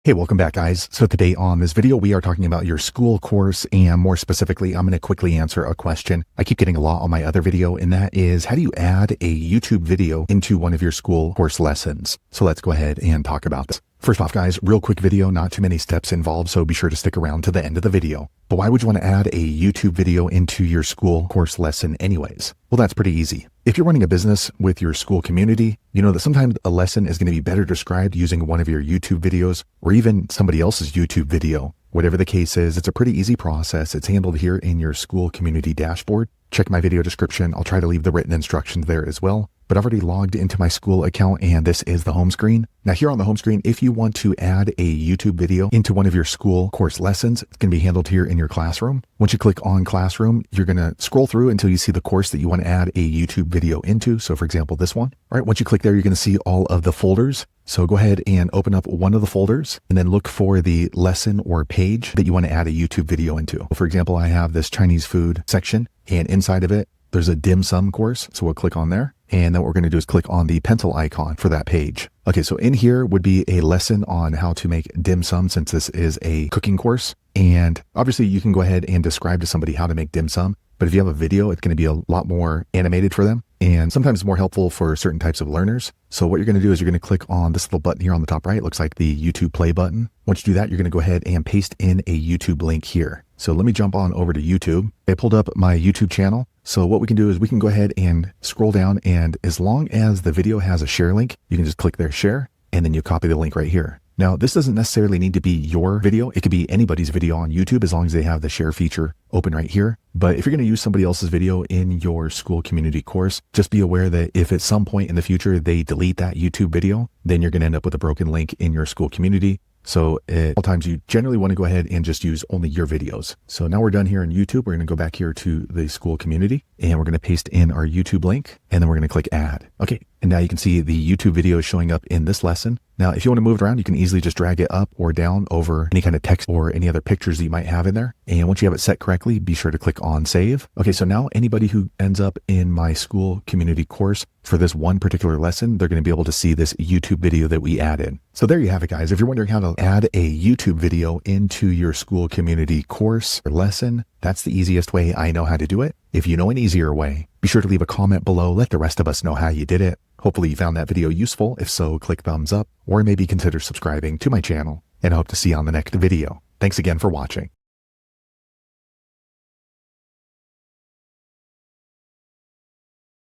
Hey, welcome back, guys. So today on this video, we are talking about your Skool course, and more specifically, I'm going to quickly answer a question I keep getting a lot on my other video, and that is, how do you add a YouTube video into one of your Skool course lessons? So let's go ahead and talk about this. First off, guys, real quick video, not too many steps involved, so be sure to stick around to the end of the video. But why would you want to add a YouTube video into your Skool course lesson anyways? Well, that's pretty easy. If you're running a business with your Skool community, you know that sometimes a lesson is going to be better described using one of your YouTube videos or even somebody else's YouTube video. Whatever the case is, it's a pretty easy process. It's handled here in your Skool community dashboard. Check my video description. I'll try to leave the written instructions there as well. But I've already logged into my Skool account, and this is the home screen. Now here on the home screen, if you want to add a YouTube video into one of your Skool course lessons, it's going to be handled here in your classroom. Once you click on classroom, you're going to scroll through until you see the course that you want to add a YouTube video into. So for example, this one. All right, once you click there, you're going to see all of the folders. So go ahead and open up one of the folders and then look for the lesson or page that you want to add a YouTube video into. For example, I have this Chinese food section, and inside of it, there's a dim sum course. So we'll click on there. And then what we're going to do is click on the pencil icon for that page. Okay, so in here would be a lesson on how to make dim sum, since this is a cooking course. And obviously you can go ahead and describe to somebody how to make dim sum. But if you have a video, it's going to be a lot more animated for them. And sometimes more helpful for certain types of learners. So what you're going to do is you're going to click on this little button here on the top right. It looks like the YouTube play button. Once you do that, you're going to go ahead and paste in a YouTube link here. So let me jump on over to YouTube. I pulled up my YouTube channel. So what we can do is we can go ahead and scroll down, and as long as the video has a share link, you can just click there, share, and then you copy the link right here. Now, this doesn't necessarily need to be your video. It could be anybody's video on YouTube as long as they have the share feature open right here. But if you're going to use somebody else's video in your Skool community course, just be aware that if at some point in the future they delete that YouTube video, then you're going to end up with a broken link in your Skool community. So at all times, you generally want to go ahead and just use only your videos. So now we're done here in YouTube. We're going to go back here to the Skool community, and we're going to paste in our YouTube link, and then we're going to click add. Okay. And now you can see the YouTube video is showing up in this lesson. Now, if you want to move it around, you can easily just drag it up or down over any kind of text or any other pictures that you might have in there. And once you have it set correctly, be sure to click on save. Okay, so now anybody who ends up in my Skool community course for this one particular lesson, they're going to be able to see this YouTube video that we added. So there you have it, guys. If you're wondering how to add a YouTube video into your Skool community course or lesson, that's the easiest way I know how to do it. If you know an easier way, be sure to leave a comment below. Let the rest of us know how you did it. Hopefully you found that video useful. If so, click thumbs up or maybe consider subscribing to my channel, and I hope to see you on the next video. Thanks again for watching.